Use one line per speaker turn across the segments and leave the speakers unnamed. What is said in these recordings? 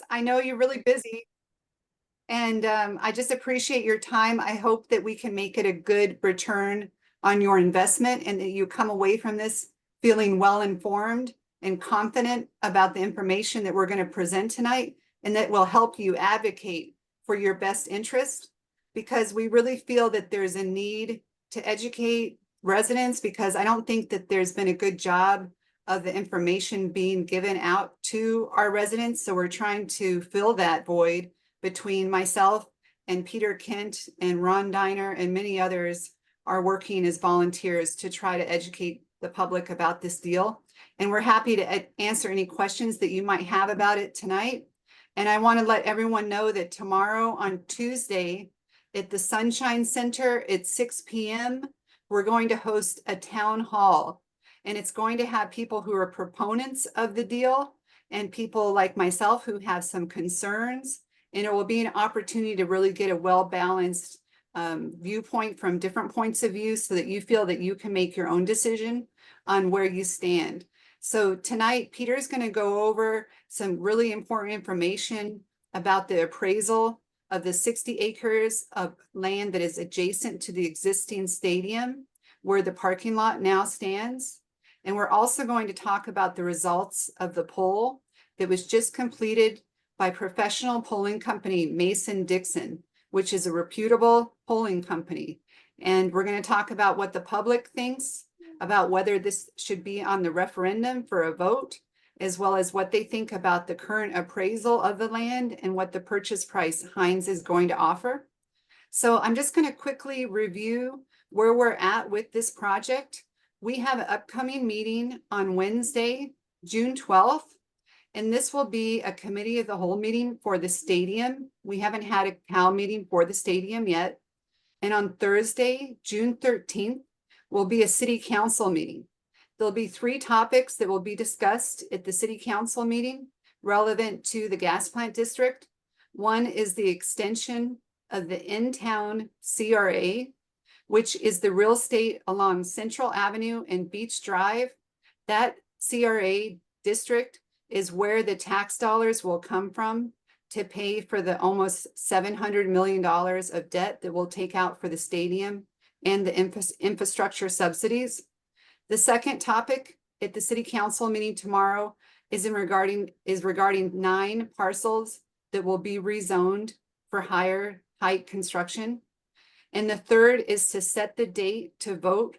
I know you're really busy, and I just appreciate your time. I hope that we can make it a good return on your investment and that you come away from this feeling well informed and confident about the information that we're going to present tonight, and that will help you advocate for your best interest, because we really feel that there's a need to educate residents, because I don't think that there's been a good job of the information being given out to our residents. So we're trying to fill that void between myself and Peter Kent and Ron Diner and many others are working as volunteers to try to educate the public about this deal. And we're happy to answer any questions that you might have about it tonight. And I want to let everyone know that tomorrow on Tuesday at the Sunshine Center at 6 p.m., we're going to host a town hall. And it's going to have people who are proponents of the deal and people like myself who have some concerns. And it will be an opportunity to really get a well-balanced viewpoint from different points of view so that you feel that you can make your own decision on where you stand. So tonight, Peter's going to go over some really important information about the appraisal of the 60 acres of land that is adjacent to the existing stadium where the parking lot now stands. And we're also going to talk about the results of the poll that was just completed by professional polling company Mason-Dixon, which is a reputable polling company. And we're going to talk about what the public thinks about whether this should be on the referendum for a vote, as well as what they think about the current appraisal of the land and what the purchase price Hines is going to offer. So I'm just going to quickly review where we're at with this project. We have an upcoming meeting on Wednesday, June 12th, and this will be a committee of the whole meeting for the stadium. We haven't had a CAL meeting for the stadium yet. And on Thursday, June 13th, will be a city council meeting. There'll be 3 topics that will be discussed at the city council meeting relevant to the gas plant district. One is the extension of the in-town CRA, which is the real estate along Central Avenue and Beach Drive. That CRA district is where the tax dollars will come from to pay for the almost $700 million of debt that we'll take out for the stadium and the infrastructure subsidies. The second topic at the city council meeting tomorrow is regarding 9 parcels that will be rezoned for higher height construction. And the third is to set the date to vote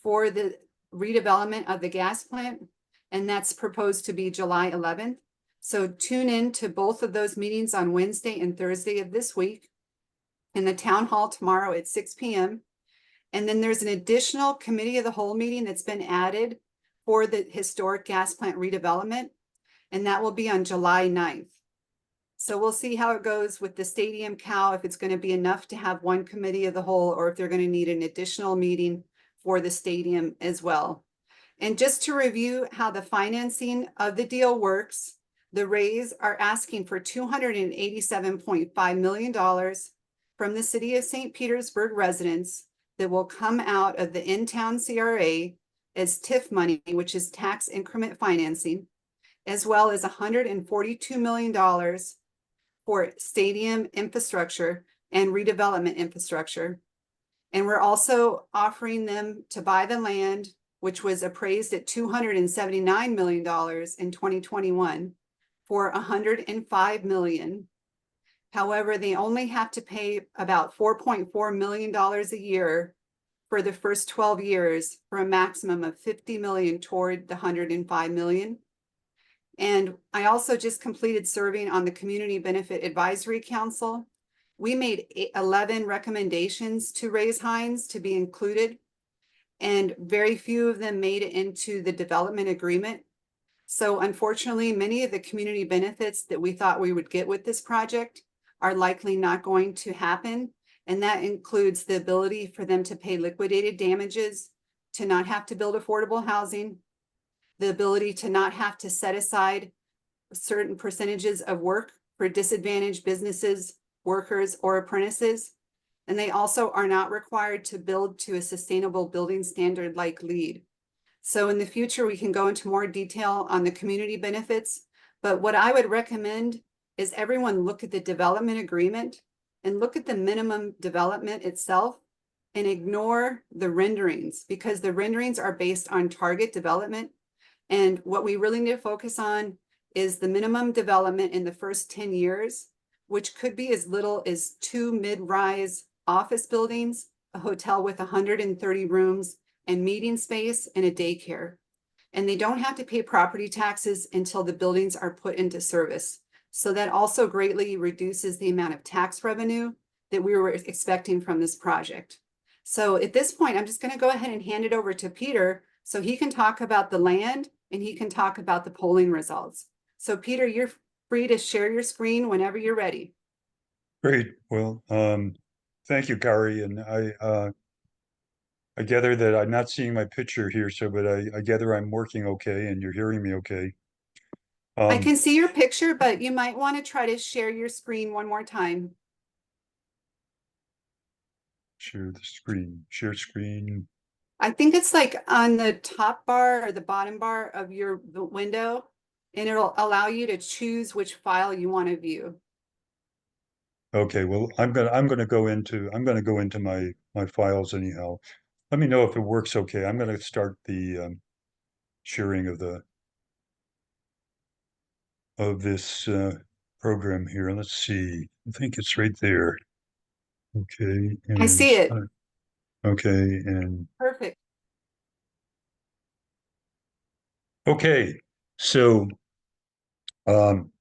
for the redevelopment of the gas plant. And that's proposed to be July 11th. So tune in to both of those meetings on Wednesday and Thursday of this week, in the town hall tomorrow at 6 p.m. And then there's an additional committee of the whole meeting that's been added for the historic gas plant redevelopment. And that will be on July 9th. So we'll see how it goes with the stadium CAL, if it's going to be enough to have one committee of the whole, or if they're going to need an additional meeting for the stadium as well. And just to review how the financing of the deal works, the Rays are asking for $287.5 million from the city of St. Petersburg residents that will come out of the in-town CRA as TIF money, which is tax increment financing, as well as $142 million for stadium infrastructure and redevelopment infrastructure. And we're also offering them to buy the land, which was appraised at $279 million in 2021 for $105 million. However, they only have to pay about $4.4 million a year for the first 12 years for a maximum of $50 million toward the $105 million. And I also just completed serving on the Community Benefit Advisory Council. We made 11 recommendations to Rays-Hines to be included, and very few of them made it into the development agreement. So unfortunately, many of the community benefits that we thought we would get with this project are likely not going to happen. And that includes the ability for them to pay liquidated damages, to not have to build affordable housing, the ability to not have to set aside certain percentages of work for disadvantaged businesses, workers, or apprentices. And they also are not required to build to a sustainable building standard like LEED. So in the future, we can go into more detail on the community benefits. But what I would recommend is everyone look at the development agreement and look at the minimum development itself and ignore the renderings, because the renderings are based on target development. And what we really need to focus on is the minimum development in the first 10 years, which could be as little as 2 mid-rise office buildings, a hotel with 130 rooms and meeting space, and a daycare. And they don't have to pay property taxes until the buildings are put into service. So that also greatly reduces the amount of tax revenue that we were expecting from this project. So at this point, I'm just going to go ahead and hand it over to Peter so he can talk about the land and he can talk about the polling results. So Peter, you're free to share your screen whenever you're ready.
Great. Well, thank you, Kari. And I gather that I'm not seeing my picture here, but I gather I'm working okay and you're hearing me okay.
I can see your picture, but you might want to try to share your screen one more time.
Share the screen, share screen.
I think it's like on the top bar or the bottom bar of your window, and it'll allow you to choose which file you want to view.
Okay, well, I'm gonna go into my files anyhow. Let me know if it works okay. I'm gonna start the sharing of this program here. Let's see. I think it's right there. Okay,
I
and
see it.
okay, and
Perfect.
okay. So um,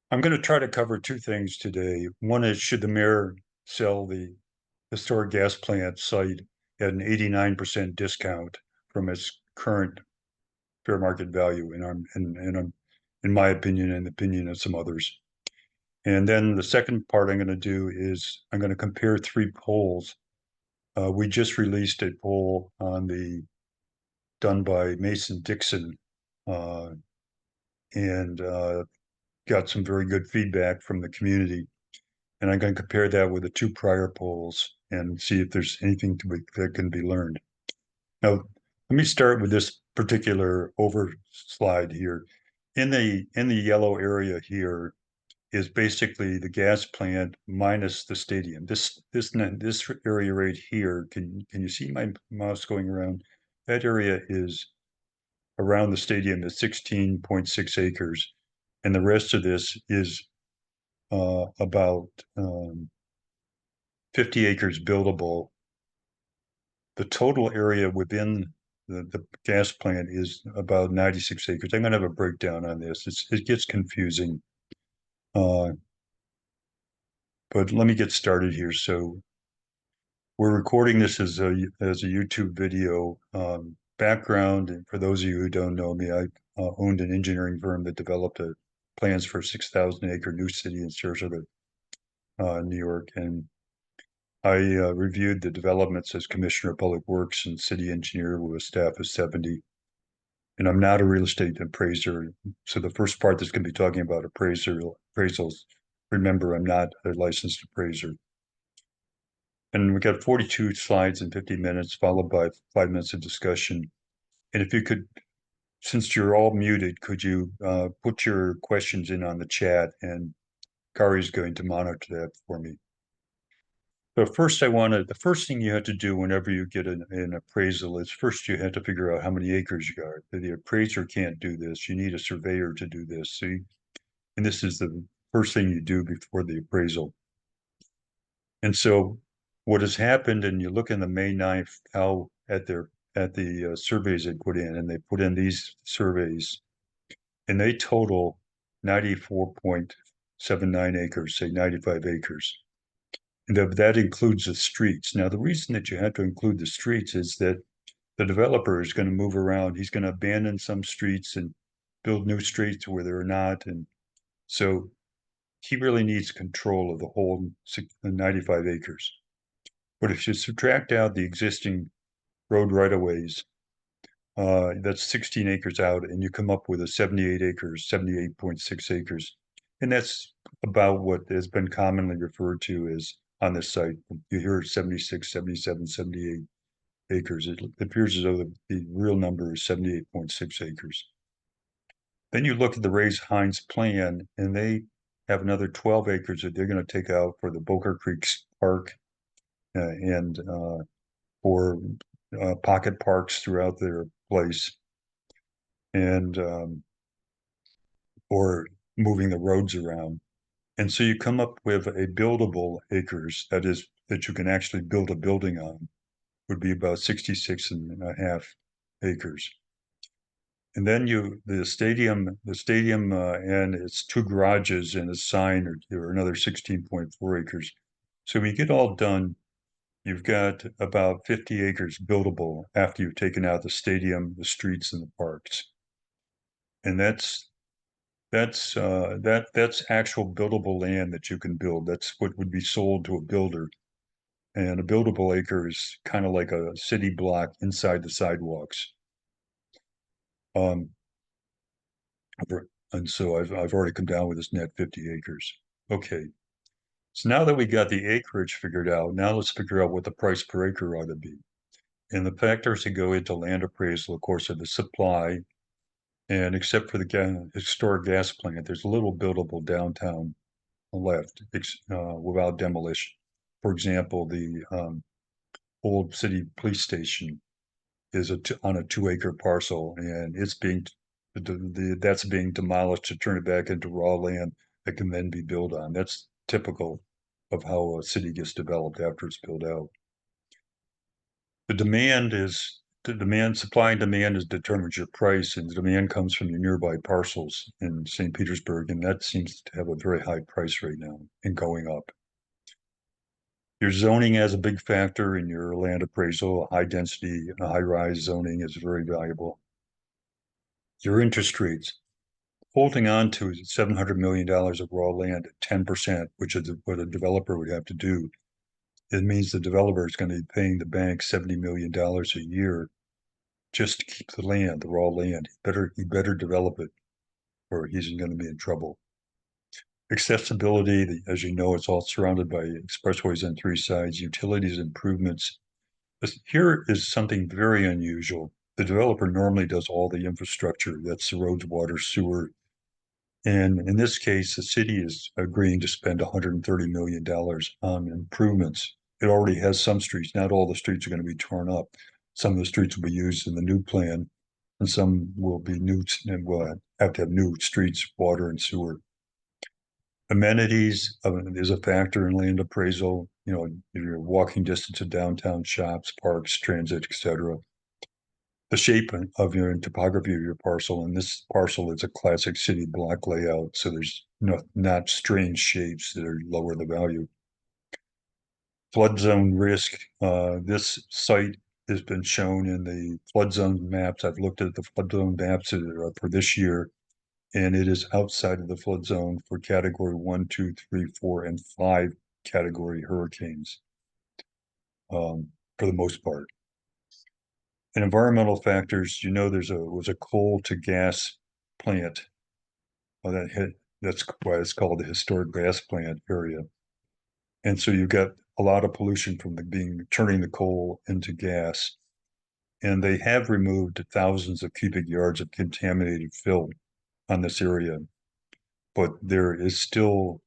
I'm going to try to cover two things today. One is, should the mayor sell the historic gas plant site at an 89% discount from its current fair market value, in my opinion and the opinion of some others. And then the second part I'm going to do is I'm going to compare three polls. We just released a poll done by Mason-Dixon, uh, and got some very good feedback from the community. And I'm going to compare that with the two prior polls and see if there's anything that can be learned. Now, let me start with this particular slide here. In the yellow area here is basically the gas plant minus the stadium. This area right here, can you see my mouse going around? That area is around the stadium is 16.6 acres, and the rest of this is about 50 acres buildable. The total area within the gas plant is about 96 acres. I'm going to have a breakdown on this. It gets confusing. But let me get started here. So we're recording this as a YouTube video. Background, and for those of you who don't know me, I owned an engineering firm that developed plans for a 6,000 acre new city in Sarasota, New York. And I reviewed the developments as Commissioner of Public Works and city engineer with a staff of 70. And I'm not a real estate appraiser. So the first part that's going to be talking about appraisals, remember, I'm not a licensed appraiser. And we got 42 slides in 50 minutes, followed by 5 minutes of discussion. And if you could, since you're all muted, could you put your questions in on the chat, and Kari's going to monitor that for me. So first, the first thing you have to do whenever you get an appraisal is first you have to figure out how many acres you got. The appraiser can't do this. You need a surveyor to do this. And this is the first thing you do before the appraisal. And so what has happened, and you look in the May 9th, how at the surveys they put in, and they put in these surveys, and they total 94.79 acres, say 95 acres. And that includes the streets. Now, the reason that you have to include the streets is that the developer is going to move around. He's going to abandon some streets and build new streets where they're not. And so he really needs control of the whole 95 acres. But if you subtract out the existing road right-of-ways, that's 16 acres out, and you come up with a 78 acres, 78.6 acres. And that's about what has been commonly referred to as on this site. You hear 76, 77, 78 acres. It appears as though the real number is 78.6 acres. Then you look at the Rays-Hines plan, and they have another 12 acres that they're going to take out for the Boker Creek Park and for pocket parks throughout their place, and or moving the roads around. And so you come up with a buildable acres, that is, that you can actually build a building on, would be about 66 and a half acres. And then the stadium and its two garages and a sign are another 16.4 acres. So when you get all done, you've got about 50 acres buildable after you've taken out the stadium, the streets, and the parks. And that's actual buildable land that you can build. That's what would be sold to a builder. And a buildable acre is kind of like a city block inside the sidewalks. Um, and so I've already come down with this net 50 acres. Okay. So now that we got the acreage figured out, now let's figure out what the price per acre ought to be. And the factors that go into land appraisal, of course, are the supply. And except for the historic gas plant, there's a little buildable downtown left without demolition. For example, the old city police station is on a 2 acre parcel, and that's being demolished to turn it back into raw land that can then be built on. That's typical of how a city gets developed after it's built out. Supply and demand determines your price, and the demand comes from your nearby parcels in St. Petersburg, and that seems to have a very high price right now and going up. Your zoning has a big factor in your land appraisal. High density, high rise zoning is very valuable. Your interest rates, holding on to $700 million of raw land at 10%, which is what a developer would have to do. It means the developer is going to be paying the bank $70 million a year just to keep the land, the raw land. He better develop it, or he's going to be in trouble. Accessibility, as you know, it's all surrounded by expressways on three sides, utilities improvements. Here is something very unusual. The developer normally does all the infrastructure, that's the roads, water, sewer. And in this case, the city is agreeing to spend $130 million on improvements. It already has some streets. Not all the streets are going to be torn up. Some of the streets will be used in the new plan, and some will be new and will have to have new streets, water, and sewer. Amenities is a factor in land appraisal. You know, your walking distance to downtown shops, parks, transit, etc. The shape of your and topography of your parcel. And this parcel is a classic city block layout, so there's not strange shapes that are lower the value. Flood zone risk. This site has been shown in the flood zone maps. I've looked at the flood zone maps for this year, and it is outside of the flood zone for category 1, 2, 3, 4, and 5 category hurricanes, for the most part. And environmental factors, you know, was a coal to gas plant that's why it's called the historic gas plant area. And so you've got a lot of pollution from turning the coal into gas. And they have removed thousands of cubic yards of contaminated fill on this area. But there is still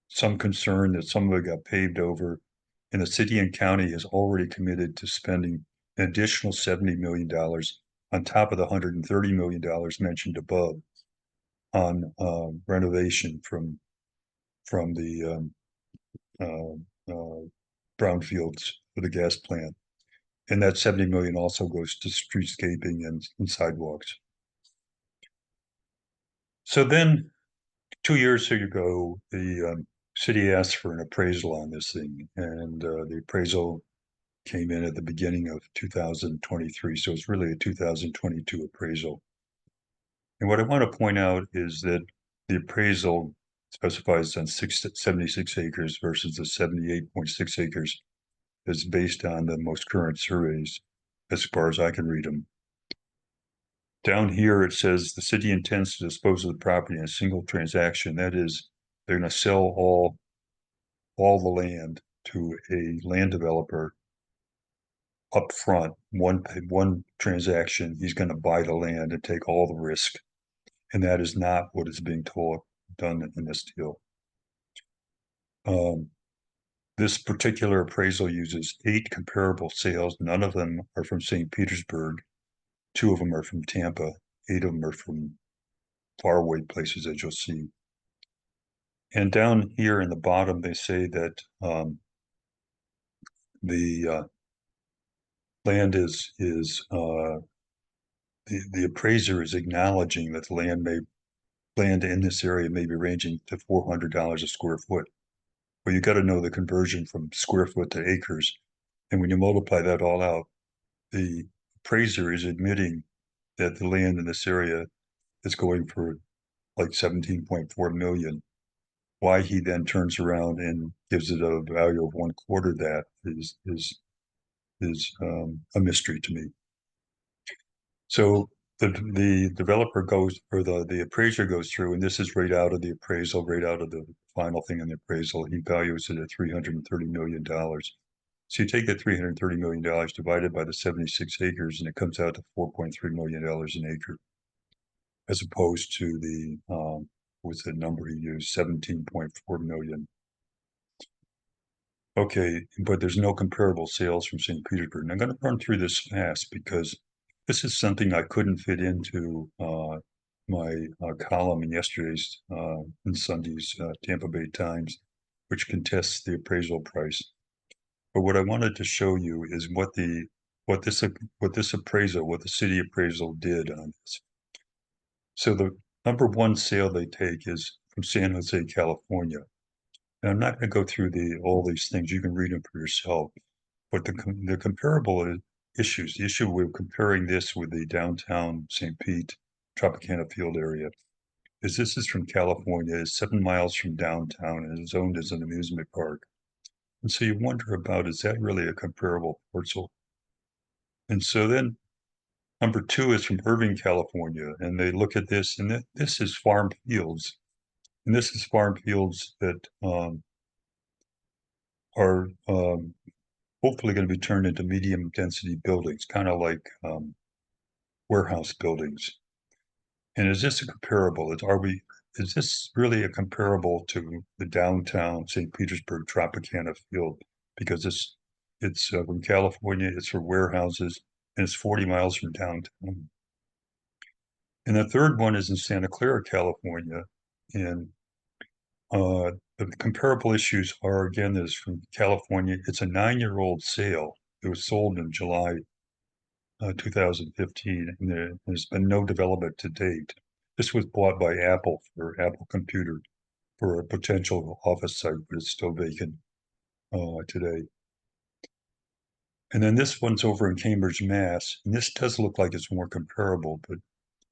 some concern that some of it got paved over, and the city and county has already committed to spending an additional $70 million on top of the $130 million mentioned above on renovation from the brownfields for the gas plant. And that 70 million also goes to streetscaping and sidewalks. So then 2 years ago, the city asked for an appraisal on this thing, and the appraisal came in at the beginning of 2023. So it's really a 2022 appraisal. And what I want to point out is that the appraisal specifies on 76 acres versus the 78.6 acres is based on the most current surveys, as far as I can read them. Down here, it says the city intends to dispose of the property in a single transaction. That is, they're going to sell all the land to a land developer up front. One transaction, he's going to buy the land and take all the risk. And that is not what is being done in this deal. This particular appraisal uses 8 comparable sales. None of them are from St. Petersburg. 2 of them are from Tampa. 8 of them are from faraway places, as you'll see. And down here in the bottom, they say that the land the appraiser is acknowledging that the land in this area may be ranging to $400 a square foot. Well, you got to know the conversion from square foot to acres. And when you multiply that all out, the appraiser is admitting that the land in this area is going for like 17.4 million. Why he then turns around and gives it a value of 1/4 that is a mystery to me. So the developer goes, or the appraiser goes through, and this is right out of the appraisal, right out of the final thing in the appraisal. He values it at $330 million. So you take that $330 million divided by the 76 acres, and it comes out to $4.3 million an acre, as opposed to the what's the number he used, 17.4 million. Okay, but there's no comparable sales from St. Petersburg. And I'm going to run through this fast because this is something I couldn't fit into my column in yesterday's and Sunday's Tampa Bay Times, which contests the appraisal price. But what I wanted to show you is what this appraisal, what the city appraisal did on this. So the number one sale they take is from San Jose, California. And I'm not going to go through all these things. You can read them for yourself. But the comparable issues, the issue with comparing this with the downtown St. Pete, Tropicana Field area, is this is from California, is 7 miles from downtown, and is owned as an amusement park. And so you wonder about, is that really a comparable parcel? And so then number 2 is from Irvine, California, and they look at this, and this is farm fields. And this is farm fields that are hopefully going to be turned into medium density buildings, kind of like warehouse buildings. And is this a comparable? Is this really a comparable to the downtown St. Petersburg Tropicana field? Because it's from California, it's for warehouses, and it's 40 miles from downtown. And the third one is in Santa Clara, California. And the comparable issues are, again, this from California. It's a 9-year-old sale. It was sold in July 2015, and there's been no development to date. This was bought by Apple for Apple Computer for a potential office site, but it's still vacant today. And then this one's over in Cambridge, Mass. And this does look like it's more comparable,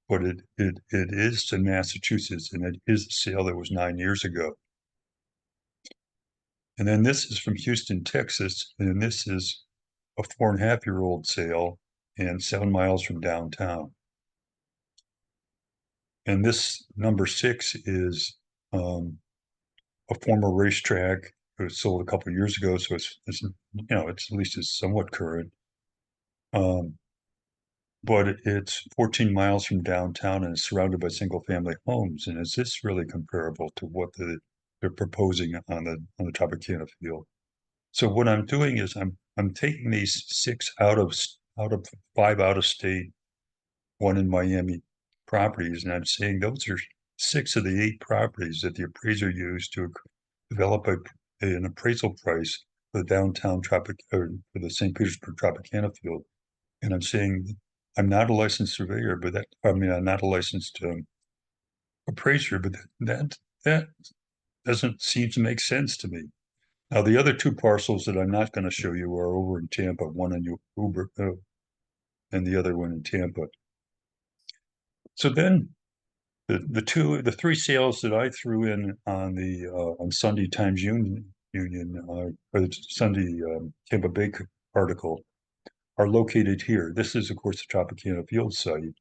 but it is in Massachusetts, and it is a sale that was 9 years ago. And then this is from Houston, Texas, and this is a 4.5-year-old sale and 7 miles from downtown. And this number 6 is a former racetrack. It was sold a couple of years ago, so it's at least it's somewhat current. But it's 14 miles from downtown and it's surrounded by single-family homes. And is this really comparable to what they're proposing on the Tropicana field? So what I'm doing is I'm taking these 6 out of 5 out of state, 1 in Miami properties, and I'm saying those are 6 of the 8 properties that the appraiser used to develop an appraisal price for the downtown for the St. Petersburg Tropicana field. And I'm saying I'm not a licensed surveyor, I'm not a licensed appraiser, but that doesn't seem to make sense to me. Now, the other 2 parcels that I'm not going to show you are over in Tampa, one in Uber, and the other one in Tampa. So then the 3 sales that I threw in on Sunday Times Union or the Sunday Tampa Bay article are located here. This is, of course, the Tropicana Field site.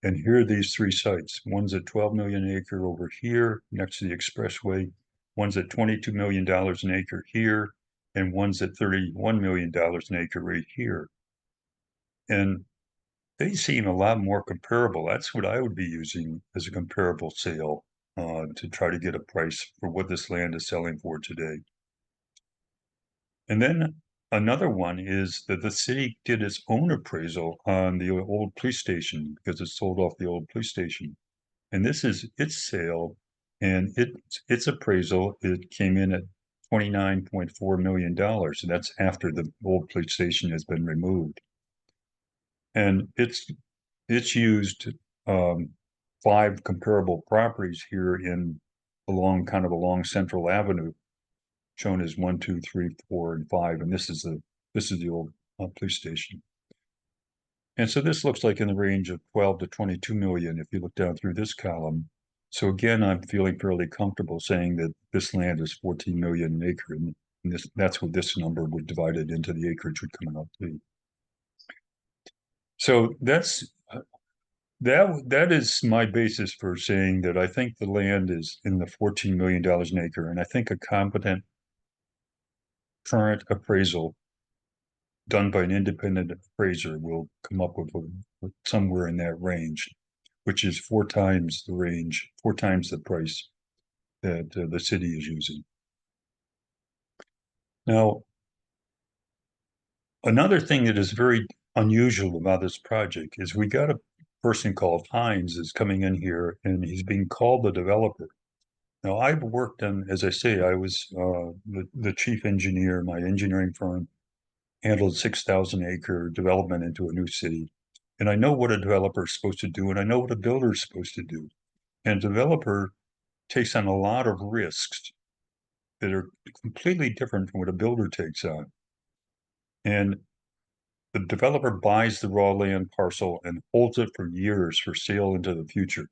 And here are these 3 sites. One's at 12 million an acre over here next to the expressway. One's at $22 million an acre here, and one's at $31 million an acre right here. And they seem a lot more comparable. That's what I would be using as a comparable sale to try to get a price for what this land is selling for today. And then another one is that the city did its own appraisal on the old police station because it sold off the old police station. And this is its sale and its appraisal, it came in at $29.4 million. And that's after the old police station has been removed. And it's used 5 comparable properties here along Central Avenue, shown as 1, 2, 3, 4, and 5, and this is the old police station. And so this looks like in the range of 12 to 22 million if you look down through this column. So again, I'm feeling fairly comfortable saying that this land is 14 million an acre, and that's what this number would divide it into the acreage would come out to be. So that is my basis for saying that I think the land is in the $14 million an acre, and I think a competent current appraisal done by an independent appraiser will come up with somewhere in that range, which is 4 times the price that the city is using. Now, another thing that is very unusual about this project is we got a person called Hines is coming in here, and he's being called the developer. Now, I've worked on, as I say, I was the chief engineer. My engineering firm handled 6,000-acre development into a new city. And I know what a developer is supposed to do, and I know what a builder is supposed to do. And a developer takes on a lot of risks that are completely different from what a builder takes on. And the developer buys the raw land parcel and holds it for years for sale into the future.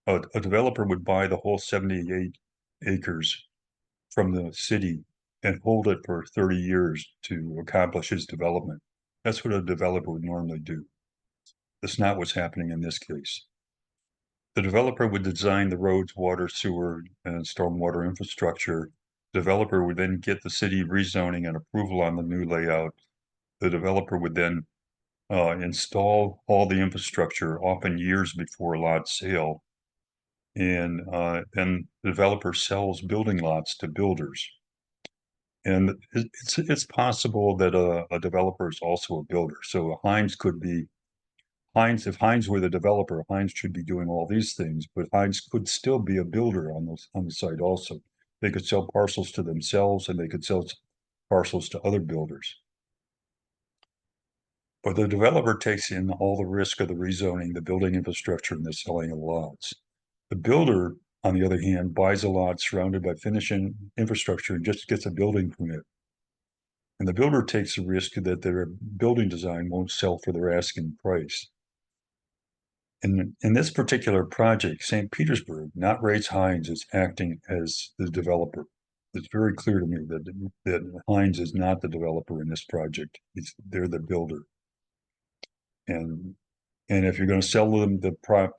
A developer would buy the whole 78 acres from the city and hold it for 30 years to accomplish his development. That's what a developer would normally do. That's not what's happening in this case. The developer would design the roads, water, sewer, and stormwater infrastructure. The developer would then get the city rezoning and approval on the new layout. The developer would then install all the infrastructure, often years before lot sale. And then the developer sells building lots to builders. And it's possible that a developer is also a builder. So Hines could be Hines, if Hines were the developer, Hines should be doing all these things, but Hines could still be a builder on the site also. They could sell parcels to themselves and they could sell parcels to other builders. But the developer takes in all the risk of the rezoning, the building infrastructure, and the selling of lots. The builder, on the other hand, buys a lot surrounded by finishing infrastructure and just gets a building permit. And the builder takes the risk that their building design won't sell for their asking price. In this particular project, St. Petersburg, not Rays-Hines, is acting as the developer. It's very clear to me that Hines is not the developer in this project. They're the builder. And if you're going to sell them the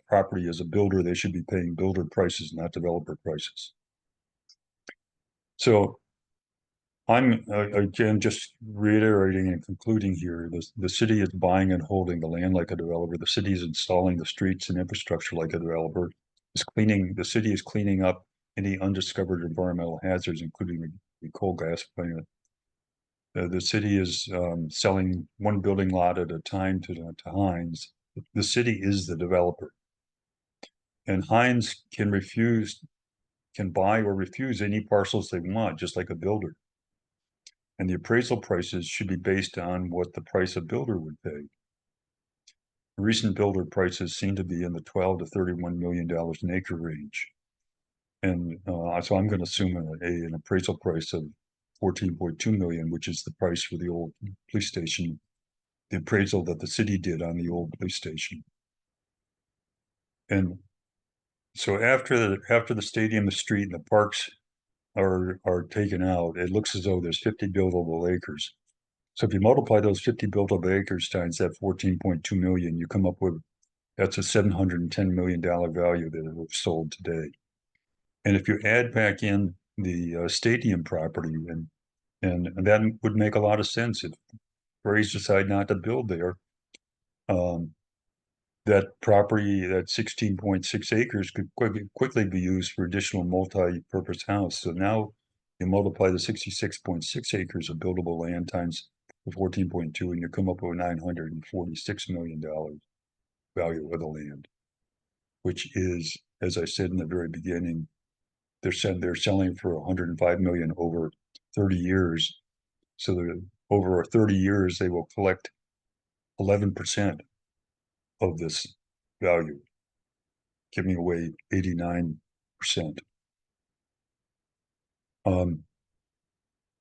property as a builder, they should be paying builder prices, not developer prices. So I'm again just reiterating and concluding here. The city is buying and holding the land like a developer. The city is installing the streets and infrastructure like a developer. The city is cleaning up any undiscovered environmental hazards, including the coal gas plant. The city is selling one building lot at a time to Hines. The city is the developer, and Hines can buy or refuse any parcels they want, just like a builder. And the appraisal prices should be based on what the price a builder would pay. Recent builder prices seem to be in the $12 to $31 million an acre range. And so I'm going to assume an appraisal price of 14.2 million, which is the price for the old police station, the appraisal that the city did on the old police station. And so after the stadium, the street, and the parks are taken out, it looks as though there's 50 buildable acres. So if you multiply those 50 buildable acres times that 14.2 million, you come up with that's a $710 million value that it was sold today. And if you add back in the stadium property, and that would make a lot of sense if Rays decide not to build there, that property, that 16.6 acres could quickly be used for additional multi-purpose house. So now you multiply the 66.6 acres of buildable land times the 14.2, and you come up with $946 million value of the land, which is, as I said in the very beginning, they're selling for 105 million over 30 years. So over 30 years, they will collect 11% of this value, giving away 89%.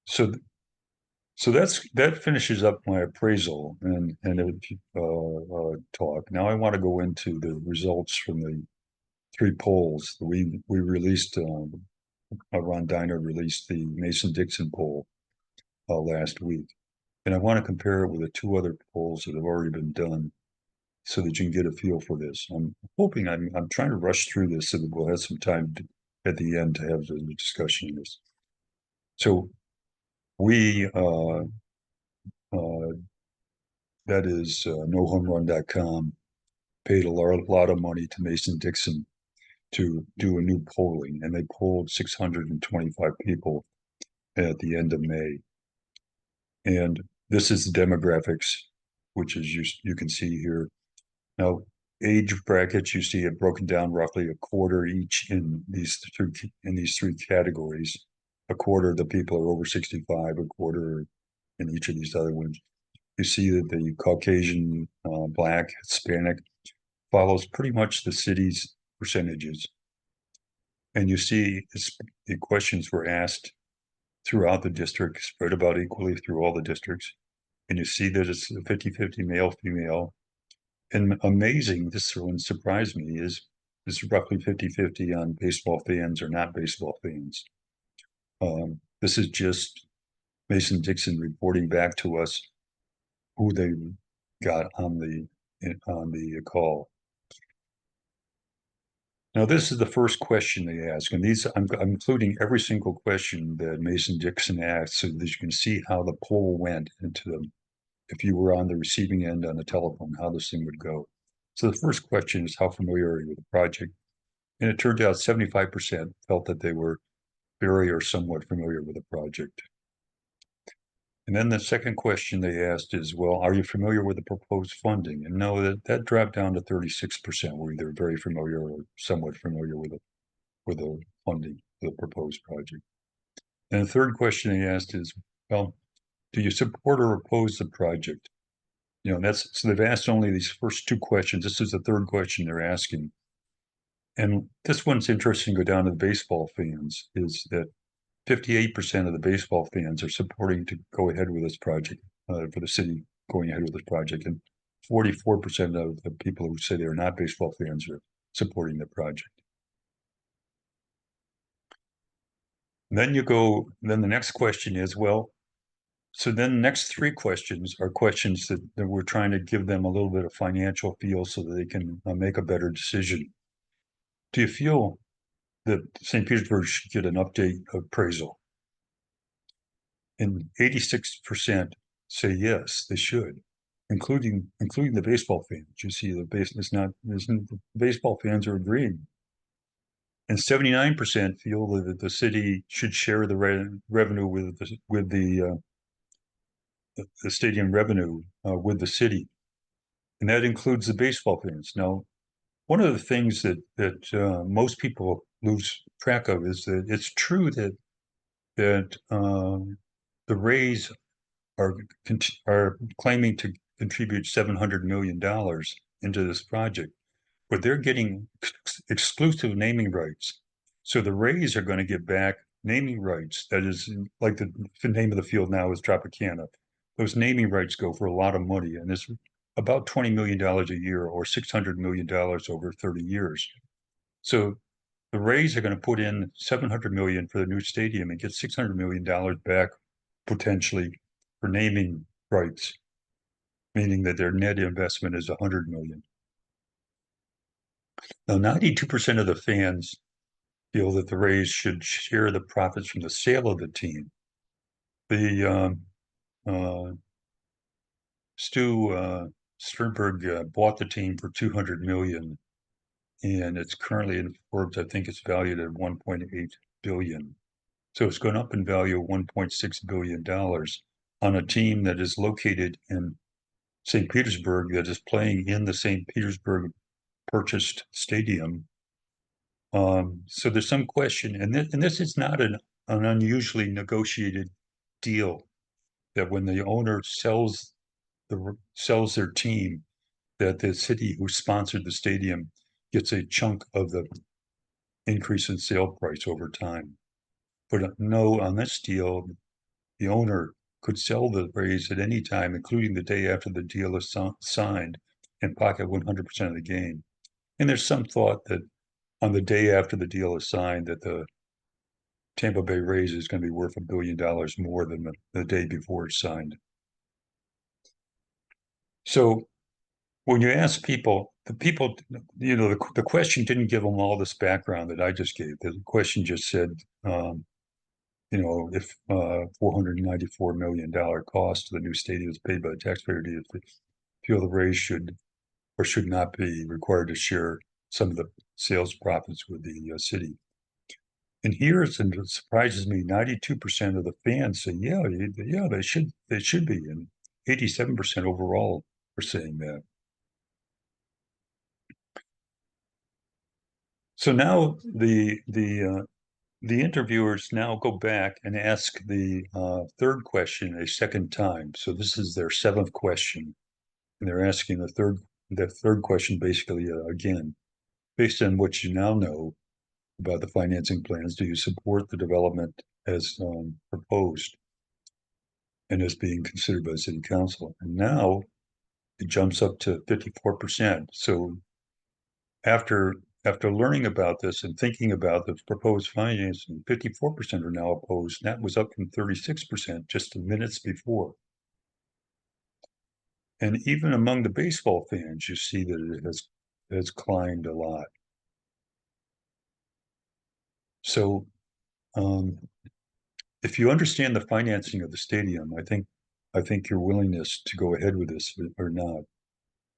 So that finishes up my appraisal and talk. Now I want to go into the results from the 3 polls. We released, Ron Diner released the Mason-Dixon poll last week. And I want to compare it with the 2 other polls that have already been done so that you can get a feel for this. I'm hoping, I'm trying to rush through this so that we'll have some time at the end to have the discussion of this. So we, that is nohomerun.com, paid a lot of money to Mason-Dixon to do a new polling, and they polled 625 people at the end of May. And this is the demographics, which is you can see here. Now, age brackets, you see it broken down roughly a quarter each in these 3 categories. A quarter of the people are over 65, a quarter in each of these other ones. You see that the Caucasian, Black, Hispanic follows pretty much the city's percentages. And you see the questions were asked throughout the district, spread about equally through all the districts. And you see that it's 50-50 male, female. And amazing, this one surprised me, is roughly 50-50 on baseball fans or not baseball fans. This is just Mason-Dixon reporting back to us who they got on the call. Now, this is the first question they ask, and I'm including every single question that Mason-Dixon asked so that you can see how the poll went into them. If you were on the receiving end on the telephone, how this thing would go. So the first question is, how familiar are you with the project? And it turned out 75% felt that they were very or somewhat familiar with the project. And then the second question they asked is, well, are you familiar with the proposed funding? And no, that dropped down to 36%, were either very familiar or somewhat familiar with the funding of the proposed project. And the third question they asked is, well, do you support or oppose the project? You know, so they've asked only these first 2 questions. This is the third question they're asking. And this one's interesting, go down to the baseball fans, is that 58% of the baseball fans are supporting to go ahead with this project, for the city going ahead with this project. And 44% of the people who say they're not baseball fans are supporting the project. And then then the next question is, well, so then the next 3 questions are questions that we're trying to give them a little bit of financial feel so that they can make a better decision. Do you feel that St. Petersburg should get an update appraisal? And 86% say yes, they should, including the baseball fans. You see, the baseball fans are agreeing. And 79% feel that the city should share the revenue with the stadium revenue with the city, and that includes the baseball fans. Now, one of the things that most people lose track of is that it's true that the Rays are claiming to contribute $700 million into this project, but they're getting exclusive naming rights. So the Rays are going to get back naming rights. That is, like the name of the field now is Tropicana. Those naming rights go for a lot of money, and it's about $20 million a year or $600 million over 30 years. So the Rays are going to put in $700 million for the new stadium and get $600 million back potentially for naming rights, meaning that their net investment is $100 million. Now, 92% of the fans feel that the Rays should share the profits from the sale of the team. The Stu Sternberg bought the team for $200 million, and it's currently in Forbes. I think it's valued at $1.8 billion. So it's gone up in value of $1.6 billion on a team that is located in St. Petersburg, that is playing in the St. Petersburg purchased stadium. So there's some question, and this is not an unusually negotiated deal, that when the owner sells their team, that the city who sponsored the stadium gets a chunk of the increase in sale price over time. But no, on this deal, the owner could sell the Rays at any time, including the day after the deal is signed, and pocket 100% of the gain. And there's some thought that on the day after the deal is signed, that the Tampa Bay Rays is going to be worth $1 billion more than the day before it's signed. So when you ask people, the question didn't give them all this background that I just gave. The question just said, if $494 million cost to the new stadium is paid by the taxpayer, do you feel the Rays should or should not be required to share some of the sales profits with the city? And here it surprises me, 92% of the fans say, yeah, they should be. And 87% overall are saying that. So now the interviewers now go back and ask the third question a second time. So this is their seventh question, and they're asking the third question basically again, based on what you now know about the financing plans, do you support the development as proposed and as being considered by the city council? And now it jumps up to 54%. So after learning about this and thinking about the proposed financing, 54% are now opposed. That was up from 36% just minutes before. And even among the baseball fans, you see that it has climbed a lot. So if you understand the financing of the stadium, I think your willingness to go ahead with this or not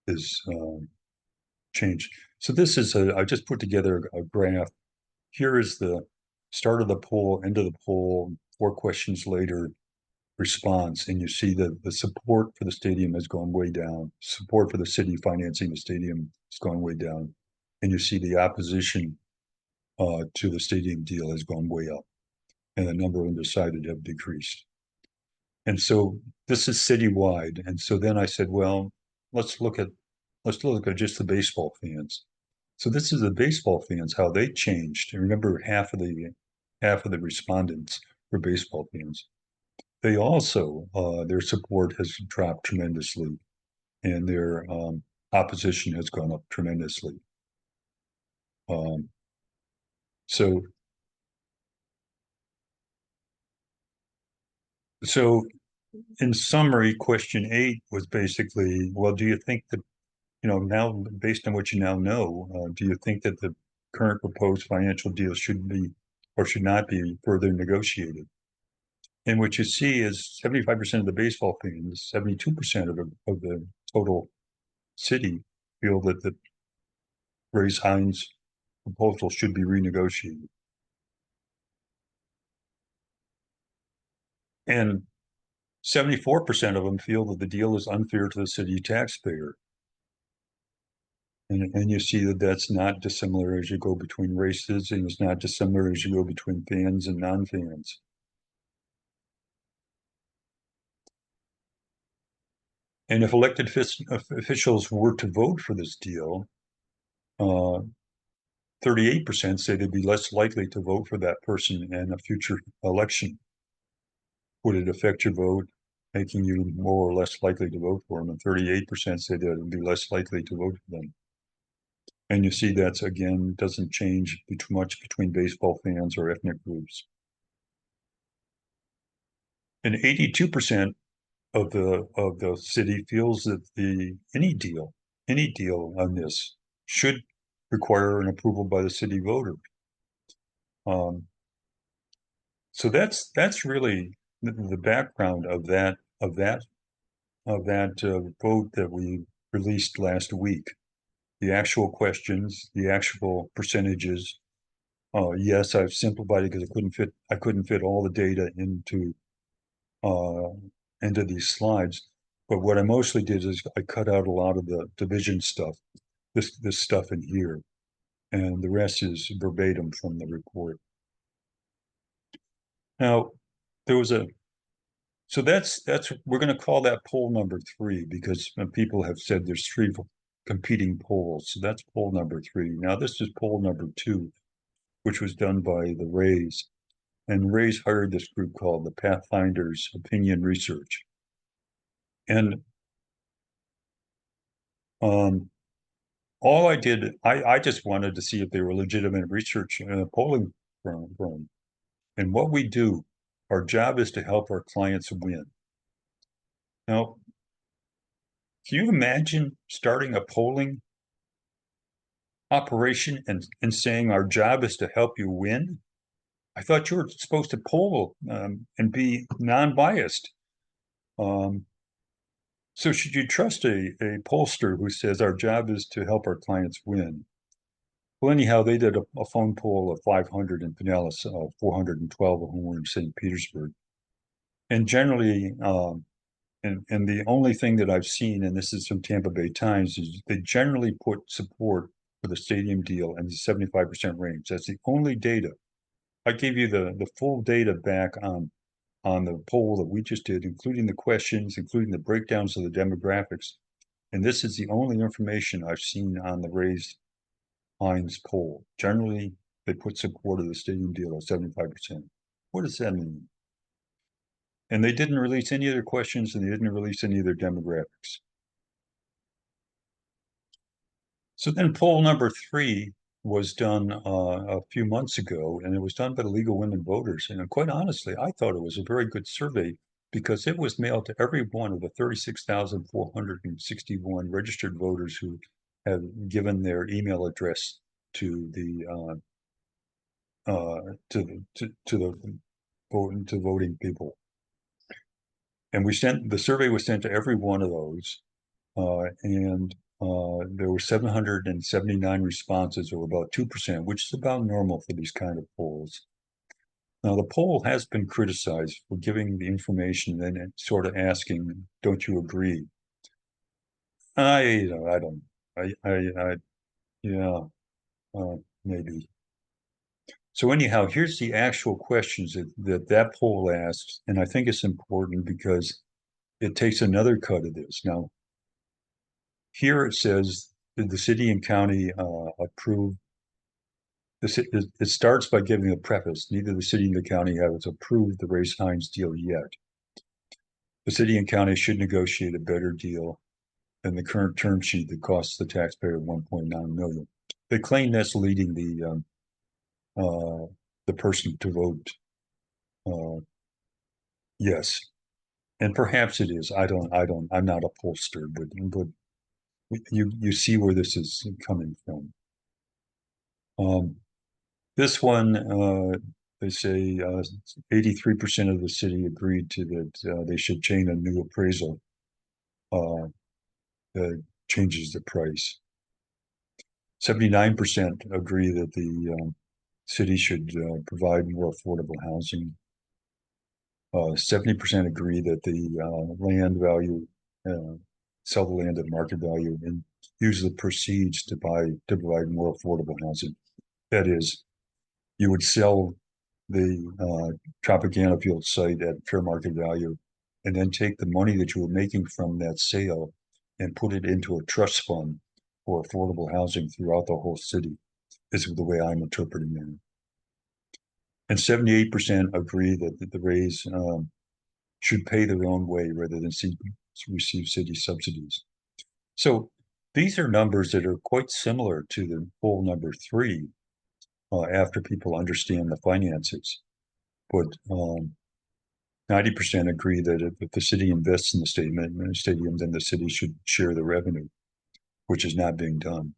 is changed. So this is I just put together a graph. Here is the start of the poll, end of the poll, 4 questions later response, and you see that the support for the stadium has gone way down. Support for the city financing the stadium has gone way down, and you see the opposition to the stadium deal has gone way up, and the number of undecided have decreased. And so this is citywide. And so then I said, well, let's look at just the baseball fans. So this is the baseball fans, how they changed. And remember, half of the respondents were baseball fans. They also their support has dropped tremendously, and their opposition has gone up tremendously. So in summary, question 8 was basically, well, do you think that, now based on what you now know, do you think that the current proposed financial deal should be or should not be further negotiated? And what you see is 75% of the baseball fans, 72% of the total city feel that the Rays-Hines proposal should be renegotiated. And 74% of them feel that the deal is unfair to the city taxpayer. And you see that that's not dissimilar as you go between races, and it's not dissimilar as you go between fans and non-fans. And if elected officials were to vote for this deal, 38% say they'd be less likely to vote for that person in a future election. Would it affect your vote, making you more or less likely to vote for them? And 38% say that it would be less likely to vote for them. And you see that's, again, doesn't change too much between baseball fans or ethnic groups. And 82% of the city feels that any deal on this should require an approval by the city voter. So that's really the background of that vote that we released last week. The actual questions, the actual percentages. Yes, I've simplified it because I couldn't fit all the data into these slides. But what I mostly did is I cut out a lot of the division stuff, this stuff in here, and the rest is verbatim from the report. Now, there was so that's we're going to call that poll number 3 because people have said there's 3 competing polls. So that's poll number 3. Now this is poll number 2, which was done by the Rays. And Rays hired this group called the Pathfinders Opinion Research. And all I did, I just wanted to see if they were legitimate research polling firm. And what we do, our job is to help our clients win. Now, can you imagine starting a polling operation and saying our job is to help you win? I thought you were supposed to poll and be non-biased. So should you trust a pollster who says our job is to help our clients win? Well, anyhow, they did a phone poll of 500 in Pinellas, 412 of whom were in St. Petersburg. And generally, and the only thing that I've seen, and this is from Tampa Bay Times, is they generally put support for the stadium deal in the 75% range. That's the only data. I gave you the full data back on the poll that we just did, including the questions, including the breakdowns of the demographics. And this is the only information I've seen on the Rays-Hines poll. Generally, they put support of the stadium deal at 75%. What does that mean? And they didn't release any of their questions, and they didn't release any of their demographics. So then poll number 3 was done a few months ago, and it was done by the League of Women Voters. And quite honestly, I thought it was a very good survey because it was mailed to every one of the 36,461 registered voters who have given their email address to the voting people. And the survey was sent to every one of those, and there were 779 responses, or about 2%, which is about normal for these kind of polls. Now, the poll has been criticized for giving the information and then sort of asking, "Don't you agree?" Yeah, maybe. So anyhow, here's the actual questions that poll asks, and I think it's important because it takes another cut of this. Now, here it says, did the city and county approve? It starts by giving a preface. Neither the city nor the county has approved the Rays-Hines deal yet. The city and county should negotiate a better deal than the current term sheet that costs the taxpayer $1.9 million. They claim that's leading the person to vote yes, and perhaps it is. I'm not a pollster, but you see where this is coming from. This one, they say 83% of the city agreed to that they should change a new appraisal that changes the price. 79% agree that the city should provide more affordable housing. 70% agree that the land value, sell the land at market value and use the proceeds to provide more affordable housing. That is, you would sell the Tropicana Field site at fair market value, and then take the money that you were making from that sale and put it into a trust fund for affordable housing throughout the whole city, is the way I'm interpreting it. And 78% agree that the Rays should pay their own way rather than receive city subsidies. So these are numbers that are quite similar to the poll number 3 after people understand the finances. But 90% agree that if the city invests in the stadium, then the city should share the revenue, which is not being done.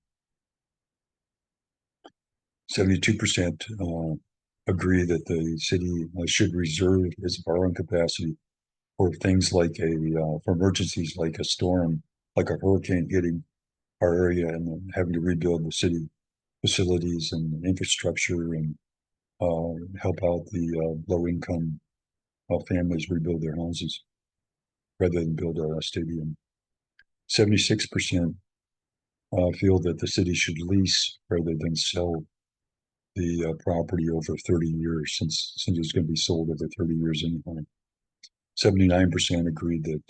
72% agree that the city should reserve its borrowing capacity for things like for emergencies like a storm like a hurricane hitting our area and then having to rebuild the city facilities and infrastructure and help out the low income families rebuild their houses rather than build a stadium. 76% feel that the city should lease rather than sell the property over 30 years, since it's going to be sold over 30 years anyway. 79% agreed that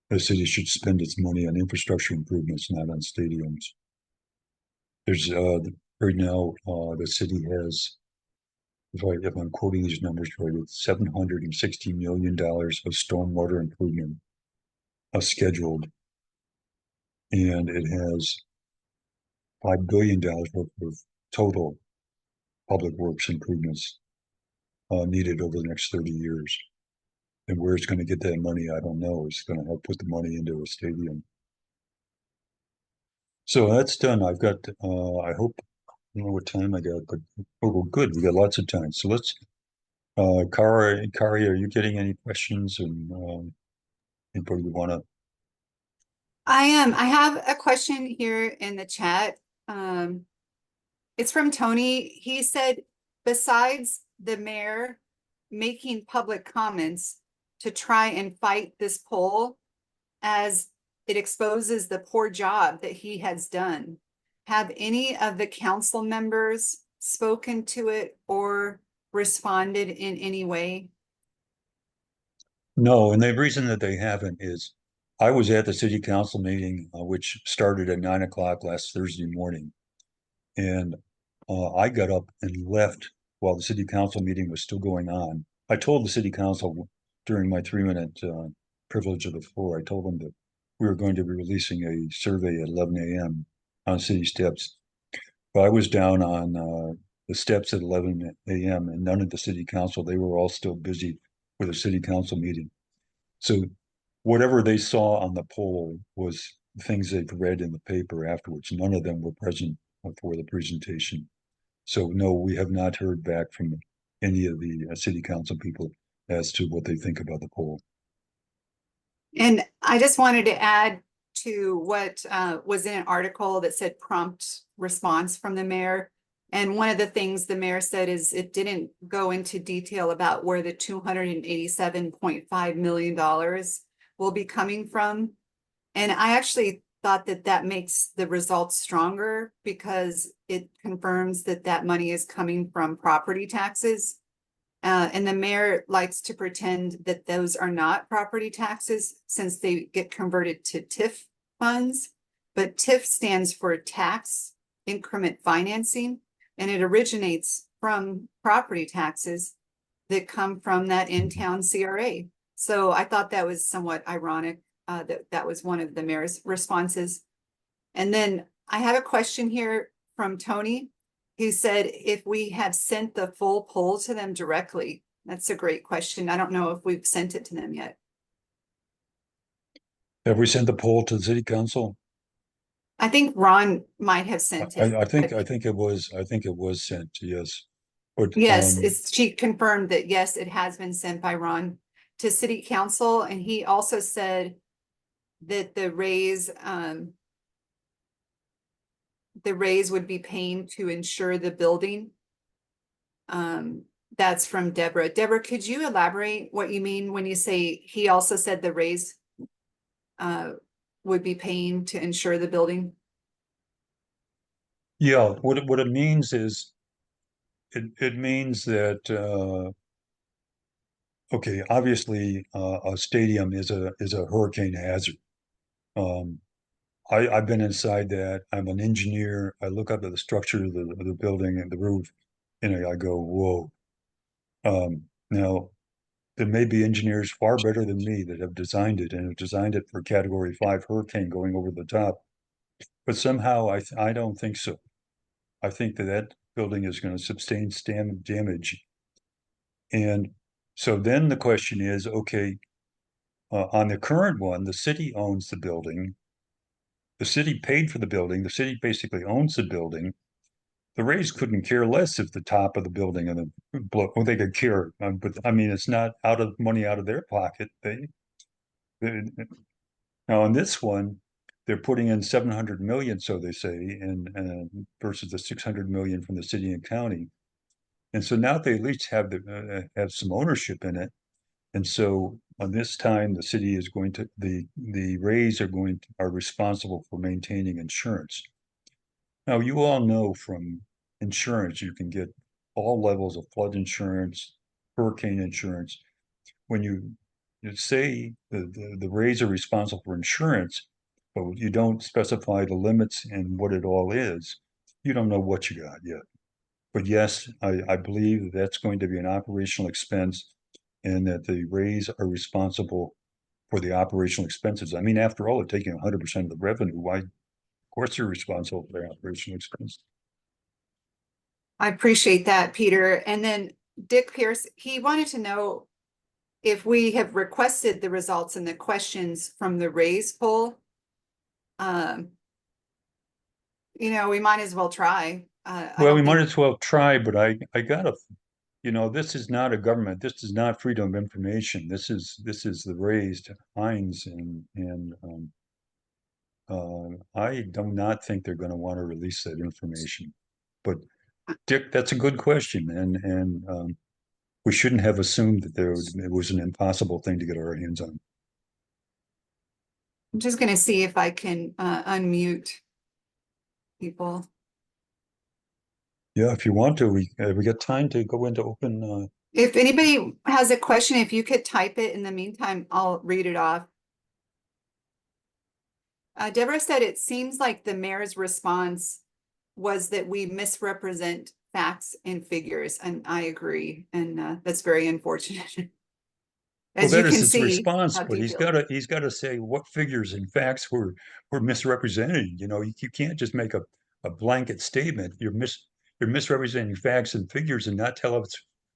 the city should spend its money on infrastructure improvements, not on stadiums. There's right now the city has, if I'm quoting these numbers right, it's $760 million of stormwater improvement scheduled, and it has $5 billion worth of total public works improvements needed over the next 30 years. And where it's going to get that money, I don't know. It's going to help put the money into a stadium. So that's done. I've got, I hope, I don't know what time I got, but oh, well, good. We got lots of time. So let's, Kari, are you getting any questions and anybody you want to?
I am. I have a question here in the chat. It's from Tony. He said, besides the mayor making public comments to try and fight this poll as it exposes the poor job that he has done, have any of the council members spoken to it or responded in any way?
No, and the reason that they haven't is I was at the city council meeting, which started at 9 o'clock last Thursday morning. And I got up and left while the city council meeting was still going on. I told the city council during my 3-minute privilege of the floor, I told them that we were going to be releasing a survey at 11 a.m. on city steps. But I was down on the steps at 11 a.m. and none of the city council, they were all still busy with a city council meeting. So whatever they saw on the poll was things they've read in the paper afterwards. None of them were present for the presentation. So no, we have not heard back from any of the city council people as to what they think about the poll.
And I just wanted to add to what was in an article that said prompt response from the mayor. And one of the things the mayor said is it didn't go into detail about where the $287.5 million will be coming from. And I actually thought that that makes the results stronger because it confirms that that money is coming from property taxes. And the mayor likes to pretend that those are not property taxes since they get converted to TIF funds. But TIF stands for tax increment financing, and it originates from property taxes that come from that in-town CRA. So I thought that was somewhat ironic that was one of the mayor's responses. And then I have a question here from Tony. He said, if we have sent the full poll to them directly, that's a great question. I don't know if we've sent it to them yet.
Have we sent the poll to the city council?
I think Ron might have sent it.
I think it was sent, yes. But
yes, she confirmed that yes, it has been sent by Ron to city council, and he also said that the Rays would be paying to insure the building. That's from Deborah. Deborah, could you elaborate what you mean when you say he also said the Rays would be paying to insure the building?
Yeah, what it means is it means that okay, obviously a stadium is a hurricane hazard. I've been inside that. I'm an engineer. I look up at the structure of the building and the roof, and I go, whoa. Now, there may be engineers far better than me that have designed it and have designed it for Category 5 hurricane going over the top. But somehow I don't think so. I think that building is going to sustain damage. And so then the question is, okay, on the current one, the city owns the building. The city paid for the building. The city basically owns the building. The Rays couldn't care less if the top of the building and well, they could care, but I mean, it's not out of money out of their pocket. I Now, on this one, they're putting in 700 million, so they say, and versus the 600 million from the city and county. And so now they at least have some ownership in it. And so on this time, the city is going to the Rays are responsible for maintaining insurance. Now, you all know from insurance, you can get all levels of flood insurance, hurricane insurance. When you say the Rays are responsible for insurance, but you don't specify the limits and what it all is, you don't know what you got yet. But yes, I believe that's going to be an operational expense and that the Rays are responsible for the operational expenses. I mean, after all, they're taking 100% of the revenue. Why? Of course, they're responsible for their operational expense.
I appreciate that, Peter. And then Dick Pierce, he wanted to know if we have requested the results and the questions from the Rays poll. We might as well try.
Well, we might as well try, but I gotta, this is not a government. This is not freedom of information. This is the Rays-Hines, and I do not think they're going to want to release that information. But Dick, that's a good question, and we shouldn't have assumed that it was an impossible thing to get our hands on.
I'm just going to see if I can unmute people.
Yeah, if you want to, we got time to go into open.
If anybody has a question, if you could type it in the meantime, I'll read it off. Deborah said it seems like the mayor's response was that we misrepresent facts and figures, and I agree, and that's very unfortunate. As
Well,
you
that is
can
his
see,
response,
how
but he's
detailed.
got to say what figures and facts were misrepresented. You can't just make a blanket statement. You're misrepresenting facts and figures and not tell us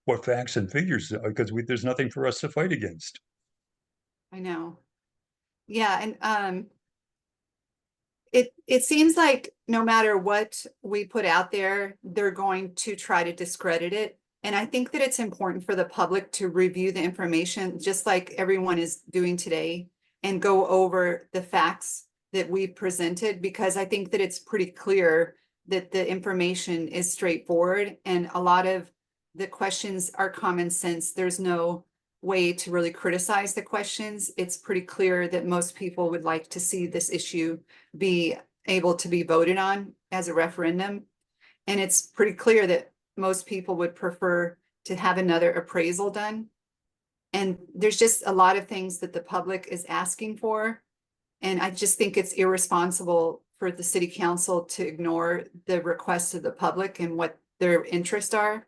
what facts and figures, because there's nothing for us to fight against.
I know. Yeah, and it seems like no matter what we put out there, they're going to try to discredit it. And I think that it's important for the public to review the information, just like everyone is doing today, and go over the facts that we presented, because I think that it's pretty clear that the information is straightforward and a lot of the questions are common sense. There's no way to really criticize the questions. It's pretty clear that most people would like to see this issue be able to be voted on as a referendum. And it's pretty clear that most people would prefer to have another appraisal done. And there's just a lot of things that the public is asking for. And I just think it's irresponsible for the city council to ignore the requests of the public and what their interests are.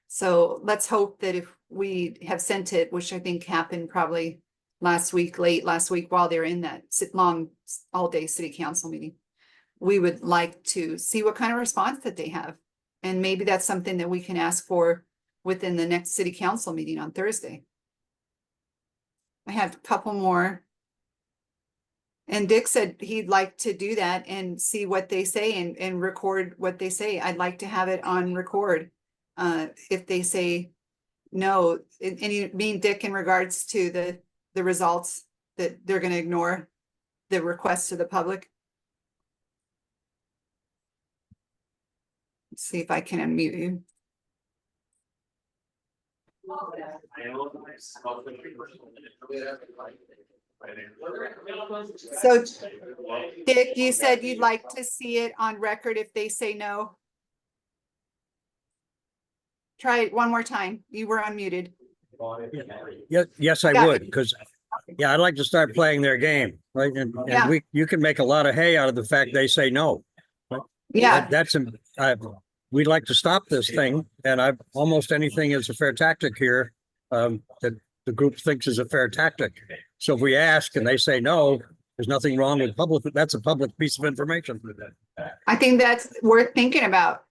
So let's hope that if we have sent it, which I think happened probably late last week while they're in that long all-day city council meeting, we would like to see what kind of response that they have. And maybe that's something that we can ask for within the next city council meeting on Thursday. I have a couple more. And Dick said he'd like to do that and see what they say and record what they say. I'd like to have it on record. If they say no, and you mean, Dick, in regards to the results, that they're going to ignore the requests of the public? Let's see if I can unmute you. So, Dick, you said you'd like to see it on record if they say no. Try it one more time. You were unmuted.
Yes, I would, because I'd like to start playing their game, right? And you can make a lot of hay out of the fact they say no. Right?
Yeah,
We'd like to stop this thing, and almost anything is a fair tactic here that the group thinks is a fair tactic. So if we ask and they say no, there's nothing wrong with public. That's a public piece of information.
I think that's worth thinking about.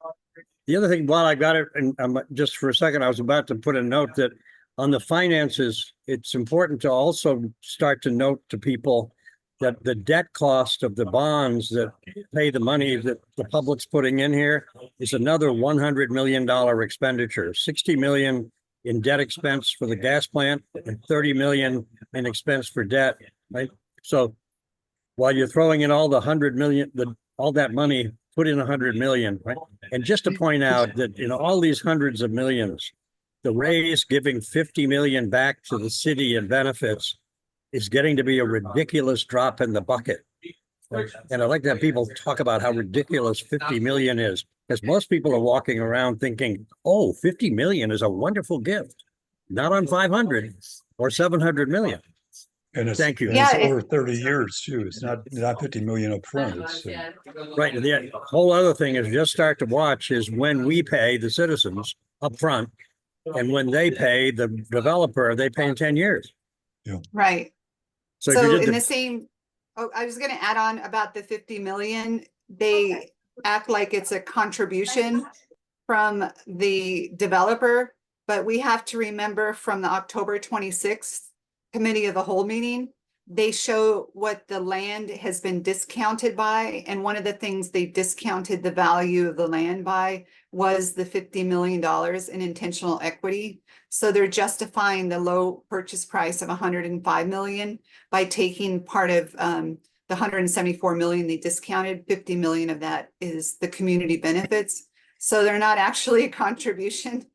The other thing, while I got it, and just for a second, I was about to put a note that on the finances, it's important to also start to note to people that the debt cost of the bonds that pay the money that the public's putting in here is another $100 million expenditure, 60 million in debt expense for the gas plant and 30 million in expense for debt, right? So while you're throwing in all the 100 million, all that money, put in 100 million, right? And just to point out that, all these hundreds of millions, the Rays giving 50 million back to the city in benefits is getting to be a ridiculous drop in the bucket. And I'd like to have people talk about how ridiculous 50 million is, because most people are walking around thinking, oh, 50 million is a wonderful gift. Not on 500 or 700 million.
And it's,
Thank you.
and
Yeah,
it's over 30 years too. It's not 50 million up front. It's
Right. And the whole other thing is just start to watch is when we pay the citizens up front, and when they pay the developer, they pay in 10 years.
right.
So, if
So
you
in
did
the same, oh, I was gonna add on about the 50 million, they act like it's a contribution from the developer, but we have to remember from the October 26th Committee of the Whole meeting, they show what the land has been discounted by, and one of the things they discounted the value of the land by was the $50 million in intentional equity. So they're justifying the low purchase price of 105 million by taking part of the 174 million they discounted. 50 million of that is the community benefits. So they're not actually a contribution.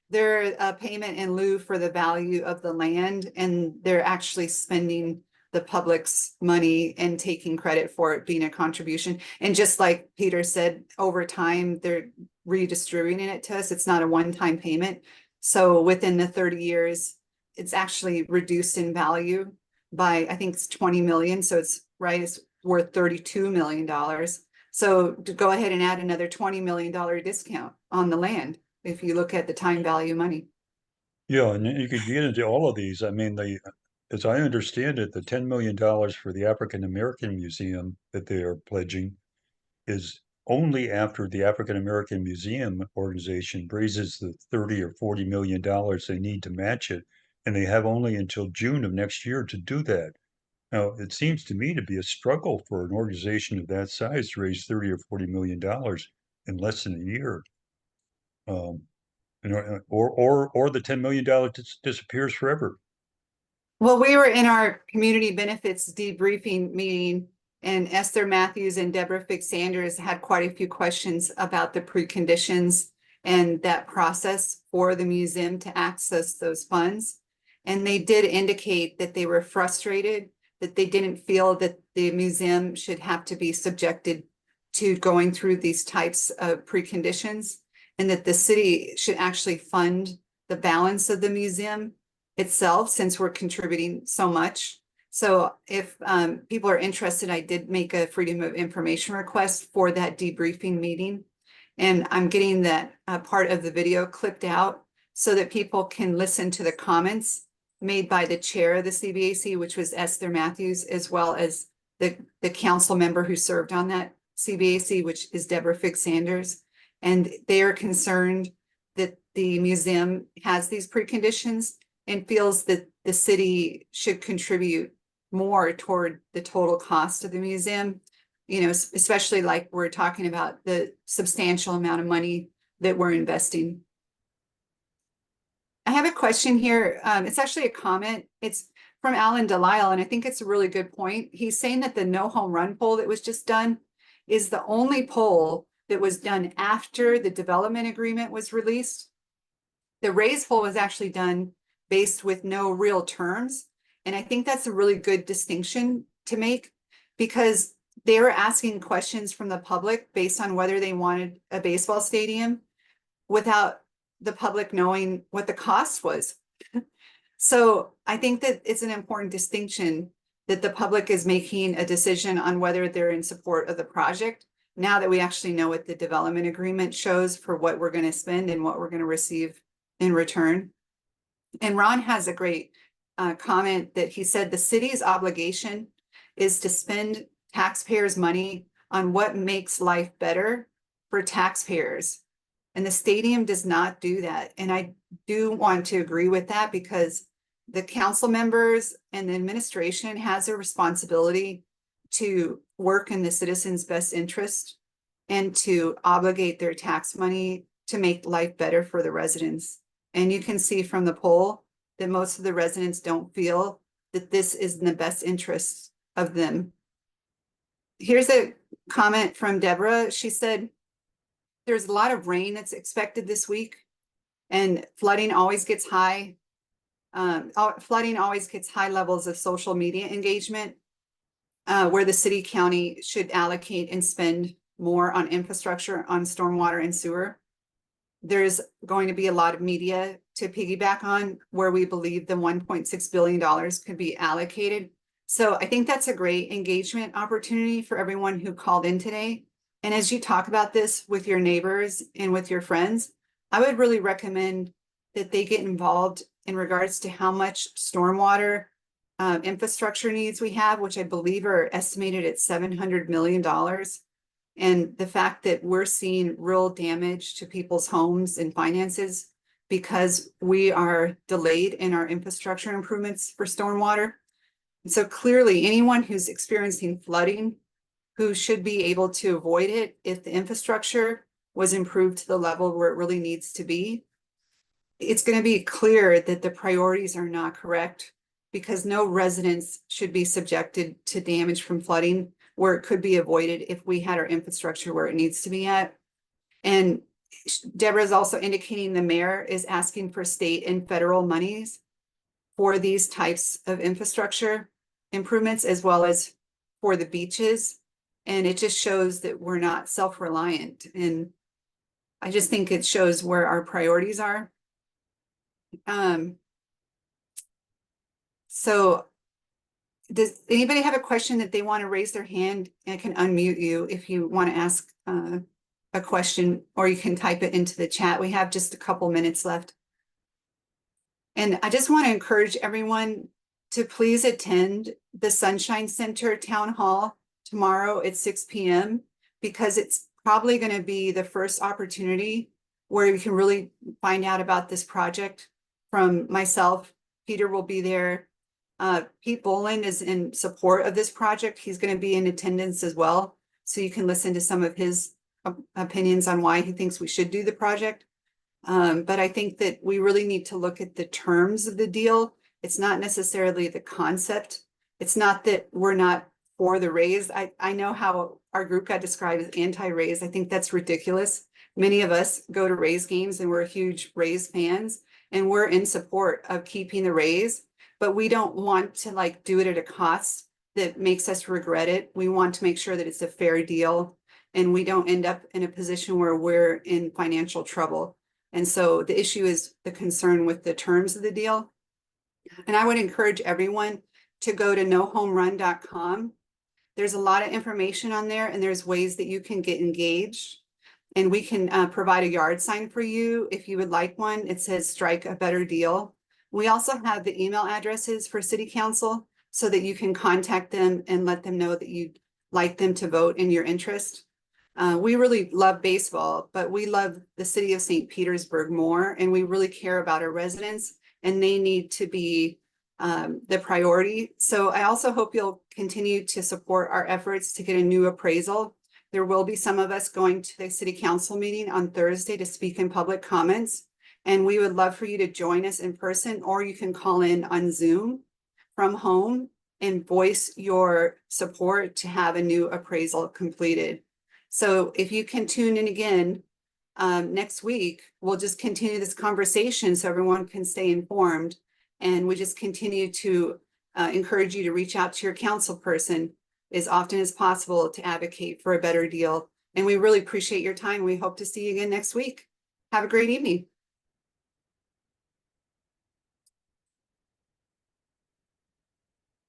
They're a payment in lieu for the value of the land, and they're actually spending the public's money and taking credit for it being a contribution. And just like Peter said, over time, they're redistributing it to us. It's not a one-time payment. So within the 30 years, it's actually reduced in value by, I think it's 20 million. So it's right, it's worth $32 million. So to go ahead and add another $20 million discount on the land, if you look at the time value money.
yeah, and you could get into all of these. I mean, as I understand it, the $10 million for the African American Museum that they are pledging is only after the African American Museum organization raises the 30 or 40 million dollars they need to match it, and they have only until June of next year to do that. Now, it seems to me to be a struggle for an organization of that size to raise 30 or 40 million dollars in less than a year. Or the $10 million disappears forever.
Well, we were in our community benefits debriefing meeting, and Esther Matthews and Deborah Fix-Sanders had quite a few questions about the preconditions and that process for the museum to access those funds. And they did indicate that they were frustrated, that they didn't feel that the museum should have to be subjected to going through these types of preconditions, and that the city should actually fund the balance of the museum itself, since we're contributing so much. So if people are interested, I did make a Freedom of Information request for that debriefing meeting. And I'm getting that part of the video clipped out so that people can listen to the comments made by the chair of the CBAC, which was Esther Matthews, as well as the council member who served on that CBAC, which is Deborah Fix-Sanders. And they are concerned that the museum has these preconditions and feels that the city should contribute more toward the total cost of the museum, especially like we're talking about the substantial amount of money that we're investing. I have a question here. It's actually a comment. It's from Alan Delisle, and I think it's a really good point. He's saying that the no home run poll that was just done is the only poll that was done after the development agreement was released. The Rays poll was actually done based with no real terms. And I think that's a really good distinction to make, because they were asking questions from the public based on whether they wanted a baseball stadium without the public knowing what the cost was. So I think that it's an important distinction that the public is making a decision on whether they're in support of the project, now that we actually know what the development agreement shows for what we're going to spend and what we're going to receive in return. And Ron has a great comment that he said the city's obligation is to spend taxpayers' money on what makes life better for taxpayers. And the stadium does not do that. And I do want to agree with that, because the council members and the administration has a responsibility to work in the citizens' best interest and to obligate their tax money to make life better for the residents. And you can see from the poll that most of the residents don't feel that this is in the best interest of them. Here's a comment from Deborah. She said, there's a lot of rain that's expected this week, and flooding always gets high. Flooding always gets high levels of social media engagement, where the city county should allocate and spend more on infrastructure, on stormwater and sewer. There's going to be a lot of media to piggyback on where we believe the $1.6 billion could be allocated. So I think that's a great engagement opportunity for everyone who called in today. And as you talk about this with your neighbors and with your friends, I would really recommend that they get involved in regards to how much stormwater infrastructure needs we have, which I believe are estimated at $700 million. And the fact that we're seeing real damage to people's homes and finances because we are delayed in our infrastructure improvements for stormwater. And so clearly anyone who's experiencing flooding, who should be able to avoid it if the infrastructure was improved to the level where it really needs to be, it's going to be clear that the priorities are not correct, because no residents should be subjected to damage from flooding where it could be avoided if we had our infrastructure where it needs to be at. And Deborah is also indicating the mayor is asking for state and federal monies for these types of infrastructure improvements, as well as for the beaches. And it just shows that we're not self-reliant. And I just think it shows where our priorities are. So does anybody have a question that they want to raise their hand? I can unmute you if you want to ask a question, or you can type it into the chat. We have just a couple minutes left. And I just want to encourage everyone to please attend the Sunshine Center Town Hall tomorrow at 6 p.m. because it's probably going to be the first opportunity where you can really find out about this project from myself. Peter will be there. Pete Boland is in support of this project. He's going to be in attendance as well. So you can listen to some of his opinions on why he thinks we should do the project. But I think that we really need to look at the terms of the deal. It's not necessarily the concept. It's not that we're not for the Rays. I know how our group got described as anti-Rays. I think that's ridiculous. Many of us go to Rays games and we're huge Rays fans, and we're in support of keeping the Rays, but we don't want to do it at a cost that makes us regret it. We want to make sure that it's a fair deal and we don't end up in a position where we're in financial trouble. And so the issue is the concern with the terms of the deal. And I would encourage everyone to go to nohomerun.com. There's a lot of information on there, and there's ways that you can get engaged. And we can provide a yard sign for you if you would like one. It says strike a better deal. We also have the email addresses for City Council so that you can contact them and let them know that you'd like them to vote in your interest. We really love baseball, but we love the city of St. Petersburg more, and we really care about our residents, and they need to be the priority. So I also hope you'll continue to support our efforts to get a new appraisal. There will be some of us going to the city council meeting on Thursday to speak in public comments, and we would love for you to join us in person, or you can call in on Zoom from home and voice your support to have a new appraisal completed. So if you can tune in again next week, we'll just continue this conversation so everyone can stay informed. And we just continue to encourage you to reach out to your council person as often as possible to advocate for a better deal. And we really appreciate your time. We hope to see you again next week. Have a great evening.